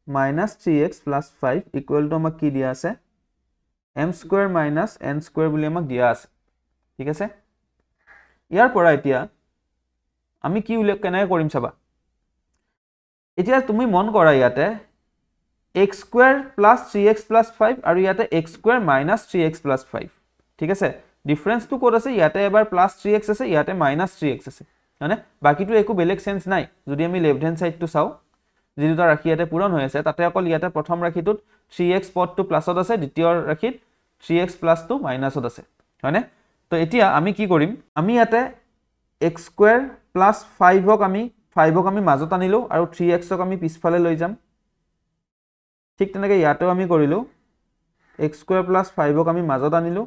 minus 3x plus 5 equal to আমাক কি দিয়া আছে m square minus n square বুলি আমাক দিয়া আছে ঠিক আছে ইয়াৰ পৰা এতিয়া আমি কি উল্লেখ কেনেকৈ কৰিম চাবা এতিয়া তুমি মন কৰা ইয়াতে x square plus 3x plus 5 আৰু ইয়াতে x square minus 3x plus 5 ঠিক আছে ডিফাৰেন্সটো ক'ত আছে ইয়াতে এবাৰ plus 3x আছে ইয়াতে minus 3x আছে মানে বাকিটো একো বেলেগ সেন্স নাই যদি আমি লেফট হ্যান্ড সাইডটো চাও যি দুটা ৰাখি ইয়াতে পূৰণ হৈ আছে তাতে অকল ইয়াতে প্ৰথম ৰাখিটোত 3x পদটো প্লাসত আছে দ্বিতীয় ৰাখিত 3x plus টো মাইনাসত আছে হয়নে তো এতিয়া আমি কি কৰিম আমি ইয়াতে x square plus 5 ক আমি মাজত আনিলো আৰু 3x ক আমি পিছফালে লৈ যাম ঠিক তেনেকৈ ইয়াতেও আমি কৰিলো x square plus 5 ক আমি মাজত আনিলো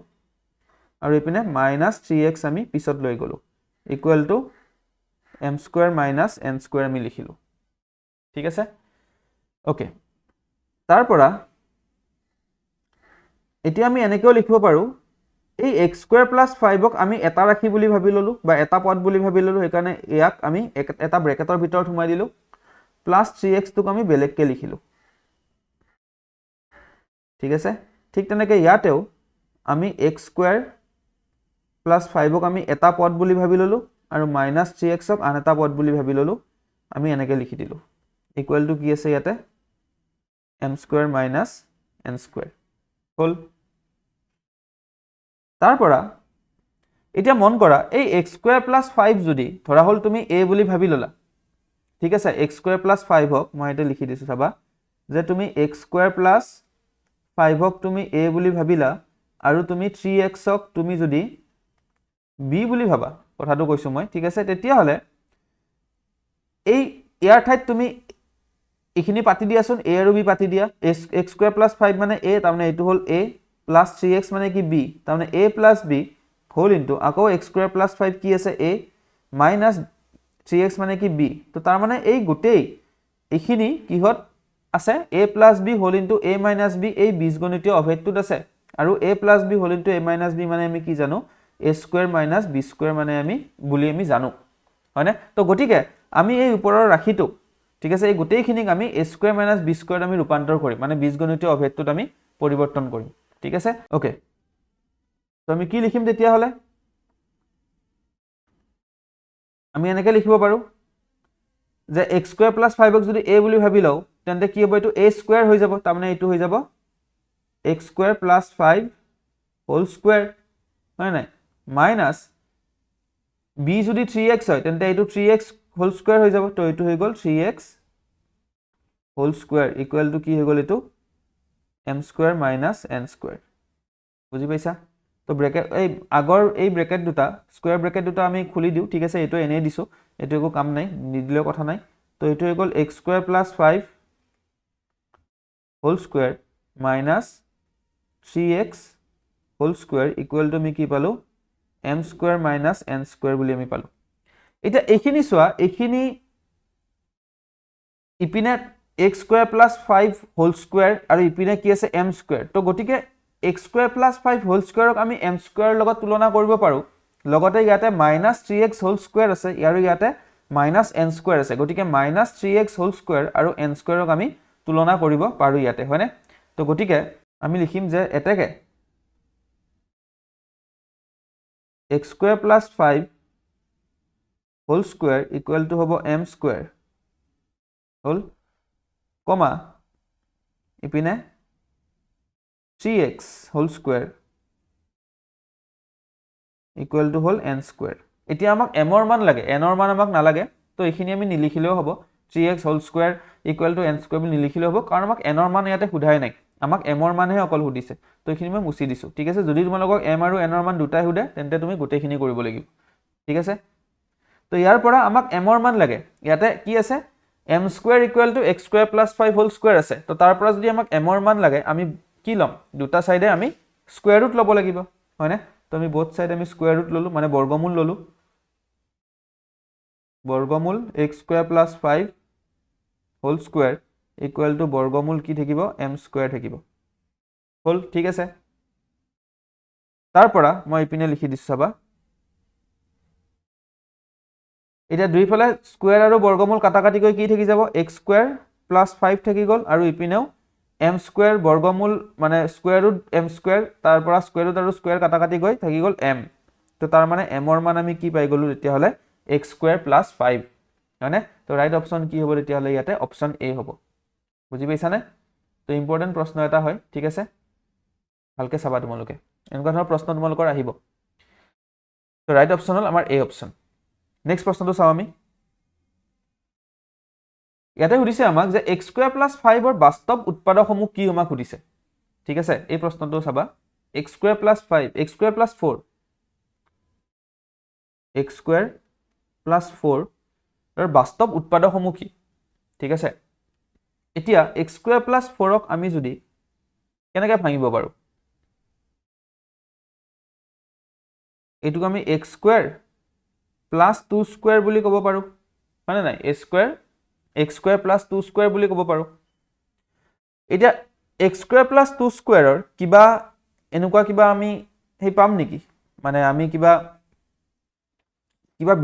আৰু ইপিনে minus 3x আমি পিছত লৈ গলো equal to m square minus n square আমি লিখিলো ঠিক আছে ওকে তাৰ পৰা এতিয়া আমি এনেকৈ লিখিব পাৰো এই x square plus 5 ক আমি এটা ৰাখি বুলি ভাবি ললো বা এটা পদ বুলি ভাবি ললো সেইকাৰণে ইয়াক আমি এটা ব্ৰেকেটৰ ভিতৰত সোমাই দিলো plus 3x টোক আমি বেলেগকৈ লিখিলো ঠিক আছে ঠিক তেনেকৈ ইয়াতেও আমি x square plus 5 ক আমি এটা পদ বুলি ভাবি ললো আৰু minus 3x ক আন এটা পদ বুলি ভাবি ললো আমি এনেকৈ লিখি দিলো equal to কি আছে ইয়াতে m square minus n square হল তাৰ পৰা এতিয়া মন কৰা এই x² + 5 যদি ধৰা হল তুমি a বুলি ভাবি ললা ঠিক আছে x² + 5 হক মই এটা লিখি দিছো চাবা যে তুমি x² + 5 হক তুমি a বুলি ভাবিলা আৰু তুমি 3x হক তুমি যদি b বুলি ভাবা কথাটো কৈছো মই ঠিক আছে তেতিয়া হলে এই ইয়াৰ ঠাইত তুমি এখিনি পাতি দিয়াছোন a আৰু b পাতি দিয়া x² + 5 মানে a তাৰমানে এইটো হল a + 3x মানে কি b তাৰমানে a + b হোল ইনটু আকৌ x² + 5 কি আছে a minus 3x মানে কি b তো তাৰ মানে এই গোটেই এখিনি কিহত আছে a + b whole into a minus b এই বীজগণিতীয় অভেদটোত আছে আৰু a + b whole into a minus b মানে আমি কি জানো a² - b² মানে আমি বুলি আমি জানো হয়নে তো গটিকে আমি এই ওপৰৰ ৰাখিটো ঠিক আছে এই গোটেইখিনিক আমি a² - b² আমি ৰূপান্তৰ কৰিম মানে বীজগণিতীয় অভেদটোত আমি পৰিৱৰ্তন কৰিম ঠিক আছে ওকে তো আমি কি লিখিম তেতিয়া হলে আমি এনেকৈ লিখিব পাৰো যে x² + 5 ক যদি a বুলি ভাবি লও তেন্তে কি হ'ব এটো a² হৈ যাব তাৰমানে এটো হৈ যাব x² + 5 হোল স্কয়াৰ হয় নাই মাইনাস b যদি 3x হয় তেন্তে এটো 3x হোল স্কয়াৰ হৈ যাব তো এটো হৈ গল 3x whole square equal to কি হৈ গল এটো m² - n²। বুজি পাইছা তো ব্ৰেকেট এই আগৰ এই ব্ৰেকেট দুটা স্কয়াৰ ব্ৰেকেট দুটা আমি খুলি দিও ঠিক আছে এটো এনে দিছো এটো একো কাম নাই নিদিলেও কথা নাই তো এটো হৈ গল x² + 5 whole square minus 3x whole square equal to আমি কি পালো m² - n² বুলি আমি পালো এটা এইখিনি চোৱা এইখিনি ইপিনে x² + 5 হোল স্কয়াৰ আৰু ইপিনে কি আছে m² তো গটিকে x² + 5 হোল স্কয়াৰক আমি m² লগত তুলনা কৰিব পাৰো লগতে ইয়াতে -3x হোল স্কয়াৰ আছে আৰু ইয়াতে -n² আছে গটিকে -3x হোল স্কয়াৰ আৰু n² ক আমি তুলনা কৰিব পাৰো ইয়াতে হয়নে তো গটিকে আমি লিখিম যে এটাকে x² + 5 whole square equal two হ'ব m² হল কমা ইপিনে 3x whole square equal to হল n²। এতিয়া আমাক m ৰ মান লাগে n ৰ মান আমাক নালাগে তো এইখিনি আমি নিলিখিলেও হ'ব 3x whole square equal two n² বুলি নিলিখিলেও হ'ব কাৰণ আমাক n ৰ মান ইয়াতে সুধাই নাই আমাক m ৰ মানহে অকল সুধিছে তো এইখিনি মই মুছি দিছো ঠিক আছে যদি তোমালোকক m আৰু n ৰ মান দুটাই সুধে তেন্তে তুমি গোটেইখিনি কৰিব লাগিব ঠিক আছে তো ইয়াৰ পৰা আমাক m ৰ মান লাগে ইয়াতে কি আছে m² equal to x² + 5 whole square আছে তো তাৰ পৰা যদি আমাক m ৰ মান লাগে আমি কি লম দুটা সাইডে আমি স্কয়াৰ ৰুট লব লাগিব হয়নে তো আমি বোথ সাইড আমি স্কয়াৰ ৰুট ললো মানে বৰ্গমূল ললো বৰ্গমূল x² + 5 whole square equal two বৰ্গমূল কি থাকিব m² থাকিব হল ঠিক আছে তাৰ পৰা মই ইপিনে লিখি দিছো চাবা এটা দুইফালে স্কয়াৰ আৰু বৰ্গমূল কাটাকাটি গৈ কি থাকি যাব x² + 5 থাকি গল আৰু ইপিনেও m² বৰ্গমূল মানে স্কয়াৰ ৰুট m² তাৰ পৰা স্কয়াৰ ৰুট আৰু স্কয়াৰ কাটাকাটি গৈ থাকি গল m তো তাৰ মানে m ৰ মান আমি কি পাই গলো তেতিয়া হলে x² + 5 হয়নে তো ৰাইট অপচন কি হ'ব তেতিয়া হলে ইয়াতে অপচন a হ'ব বুজি পাইছানে তো ইম্পৰ্টেন্ট প্ৰশ্ন এটা হয় ঠিক আছে ভালকে চাবা তোমালোকে এনেকুৱা ধৰণৰ প্ৰশ্ন তোমালোকৰ আহিব তো ৰাইট অপচন হল আমাৰ a অপচন নেক্সট প্ৰশ্নটো চাও আমি ইয়াতে সুধিছে আমাক যে x² + 5 ৰ বাস্তৱ উৎপাদকসমূহ কি আমাক সুধিছে ঠিক আছে এই প্ৰশ্নটো চাবা x² + 5 x² + 4 x² + 4 ৰ বাস্তৱ উৎপাদকসমূহ কি ঠিক আছে এতিয়া x² + 4 ক আমি যদি কেনেকৈ ভাঙিব পাৰো এটুক আমি x² + 2² বুলি ক'ব পাৰো মানে নাই x² + 2² বুলি ক'ব পাৰো এতিয়া x² + 2² ৰ কিবা এনেকুৱা কিবা আমি হেই পাম নেকি মানে আমি কিবা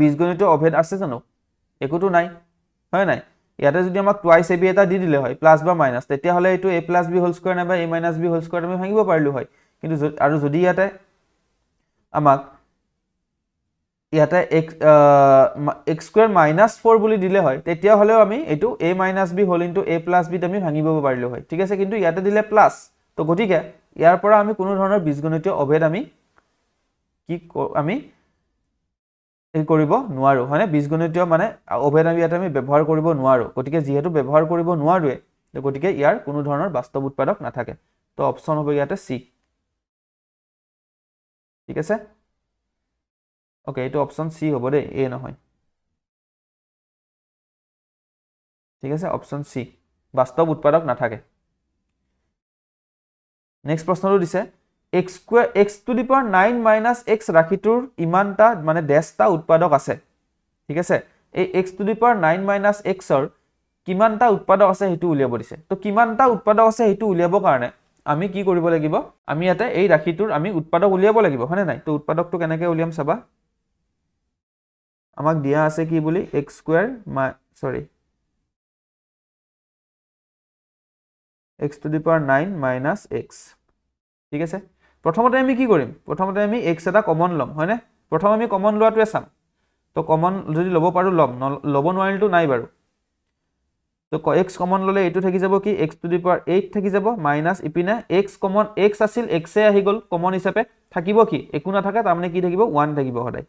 বীজগণিতীয় অভেদ আছে জানো একোটো নাই হয় নাই ইয়াতে যদি আমাক টুৱাইস ab এটা দি দিলে হয় প্লাস বা মাইনাস তেতিয়া হলে এটো a + b হোল স্কয়াৰ নাইবা a - b হোল স্কয়াৰ আমি ভাঙিব পাৰিলো হয় কিন্তু আৰু যদি ইয়াতে আমাক ইয়াতে x² - 4 বুলি দিলে হয় তেতিয়া হলেও আমি এটো a - b whole into a + b আমি ভাঙিব পাৰিলো হয় ঠিক আছে কিন্তু ইয়াতে দিলে প্লাস তো গটিকে ইয়াৰ পৰা আমি কোনো ধৰণৰ বীজগণিতীয় অভেদ আমি কি আমি এই কৰিব নোৱাৰো হয়নে বীজগণিতীয় মানে অভেদামি ইয়াত আমি ব্যৱহাৰ কৰিব নোৱাৰো গতিকে যেহেতু ব্যৱহাৰ কৰিব নোৱাৰোৱে গতিকে ইয়াৰ কোনো ধৰণৰ বাস্তৱ উৎপাদক নাথাকে তো অপচন হ'ব ইয়াতে সি ঠিক আছে ওকে এইটো অপচন সি হ'ব দেই এ নহয় ঠিক আছে অপচন সি বাস্তৱ উৎপাদক নাথাকে নেক্সট প্ৰশ্নটো দিছে x square x to the power 9 - x ৰাশিটোৰ ইমানটা মানে ডেছটা উৎপাদক আছে ঠিক আছে এই x to the power 9 - x ৰ কিমানটা উৎপাদক আছে হেতু উলিয়াব দিছে তো কিমানটা উৎপাদক আছে হেতু উলিয়াব কাৰণে আমি কি কৰিব লাগিব আমি ইয়াতে এই ৰাশিটোৰ আমি উৎপাদক উলিয়াব লাগিব হয়নে নাই তো উৎপাদকটো কেনেকৈ উলিয়াম চাবা আমাক দিয়া আছে কি বুলি x square x to the power 9 minus x ঠিক আছে প্ৰথমতে আমি কি কৰিম প্ৰথমতে আমি x এটা কমন লম হয়নে প্ৰথম আমি কমন লোৱাটোৱে চাম তো কমন যদি লব পাৰো লব নোৱাৰিলটো নাই বাৰু তো x কমন ললে এটো থাকি যাব কি x to the power 8 থাকি যাব মাইনাস ইপিনে x কমন x আছিল x এ আহি গল কমন হিচাপে থাকিব কি একো না থাকে তাৰ মানে কি থাকিব 1 থাকিব সদায়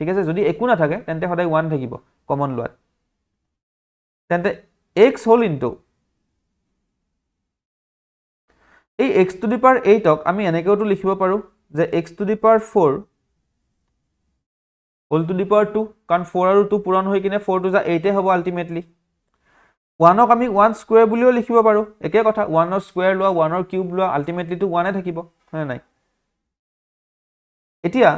ঠিক আছে যদি একো না থাকে তেন্তে সদায় 1 থাকিব কমন লোৱাত তেন্তে x হোল ইনটু এই x to the power 8 ক আমি এনেকেওটো লিখিব পাৰো যে x to the power 4 whole to the power 2 কাৰণ 4 আৰু 2 পূৰণ হৈ কিনে 4 to the 8 এ হ'ব আলটিমেটলি 1 ক আমি 1 স্কয়াৰ বুলিও লিখিব পাৰো একে কথা 1 ৰ স্কয়াৰ লোৱা 1 ৰ কিউব লোৱা আলটিমেটলি তো 1 এ থাকিব হয় নাই এতিয়া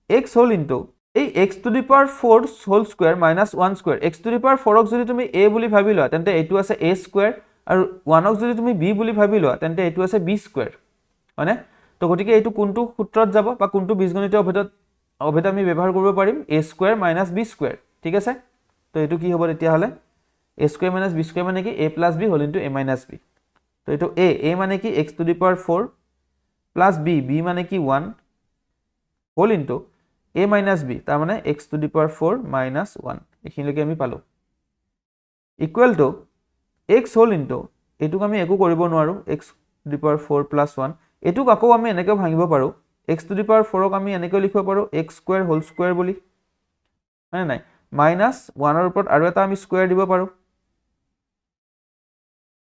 x হোল ইনটু এই x to the power 4 whole square minus 1 square x to the power 4 ক যদি তুমি a বুলি ভাবি লোৱা তেন্তে এটো আছে a স্কয়াৰ আৰু 1 ক যদি তুমি b বুলি ভাবি লোৱা তেন্তে এটো আছে b স্কয়াৰ মানে তো গটিকে এটো কোনটো সূত্ৰত যাব বা কোনটো বীজগণিতীয় অভেদ আমি ব্যৱহাৰ কৰিব পাৰিম a square minus b square ঠিক আছে তো এটো কি হ'ব তেতিয়া হলে a square minus b square মানে কি a plus b whole into a minus b তো এটো a মানে কি x to the power 4 plus b মানে কি 1 whole into a minus b তাৰ মানে x to the power 4 minus 1 এখিনিলৈকে আমি পালো equal to x whole into এটুক আমি একো কৰিব নোৱাৰো x to the power 4 plus 1 এটুক আকৌ আমি এনেকৈ ভাঙিব পাৰো x to the power 4 ক আমি এনেকৈ লিখিব পাৰো x স্কয়াৰ হোল স্কয়াৰ বুলি মানে নাই মাইনাস 1 ৰ ওপৰত আৰু এটা আমি স্কয়াৰ দিব পাৰো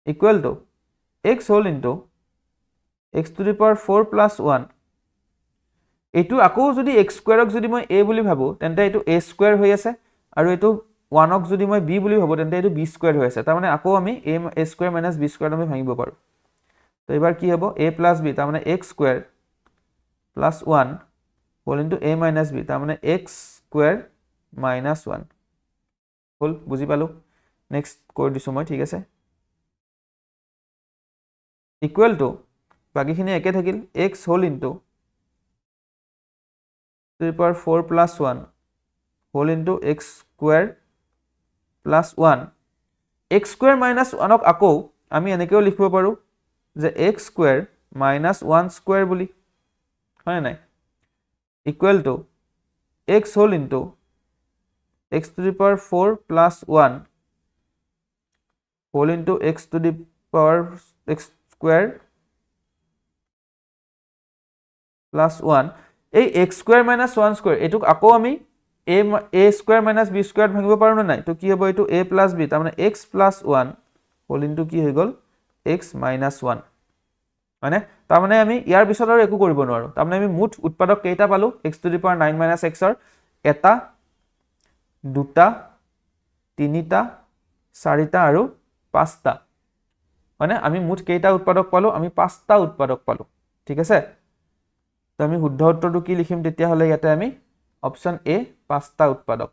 equal to x whole into x to the power 4 plus 1 এটো আকৌ যদি x স্কয়াৰক যদি মই a বুলি ভাবো তেন্তে এটো a স্কয়াৰ হৈ আছে আৰু এটো 1 ক যদি মই b বুলি ভাবো তেন্তে এটো b স্কয়াৰ হৈ আছে তাৰ মানে আকৌ আমি a square minus b square আমি ভাঙিব পাৰো তো এবাৰ কি হ'ব a প্লাস b তাৰ মানে x square plus 1 whole into a minus b তাৰ মানে x স্কয়াৰ মাইনাস 1 হোল বুজি পালো নেক্সট কৰি দিছো মই ঠিক আছে ইকুৱেল টু বাকিখিনি একে থাকিল x whole into to the power 4 plus 1 whole into x square plus 1 x square minus 1 ক আকৌ আমি এনেকেও লিখিব পাৰো যে x square minus 1 square বুলি হয় নাই equal to x whole into x to the power 4 plus 1 whole into x to the power x square plus 1 এই x স্কয়াৰ মাইনাস 1 স্কয়াৰ এটুক আকৌ আমি a square minus b square ভাঙিব পাৰো না নাই তো কি হ'ব এটো a প্লাস b তাৰ মানে x প্লাস 1 হোল ইনটু কি হৈ গল x মাইনাস 1 মানে তাৰ মানে আমি ইয়াৰ পিছত আৰু একো কৰিব নোৱাৰো তাৰ মানে আমি মুঠ উৎপাদক কেইটা পালো x to the power 9 minus x ৰ এটা দুটা তিনিটা চাৰিটা আৰু পাঁচটা মানে আমি মুঠ কেইটা উৎপাদক পালো আমি পাঁচটা উৎপাদক পালো ঠিক আছে তো আমি শুদ্ধ উত্তৰটো কি লিখিম তেতিয়া হলে ইয়াতে আমি অপচন এ পাঁচটা উৎপাদক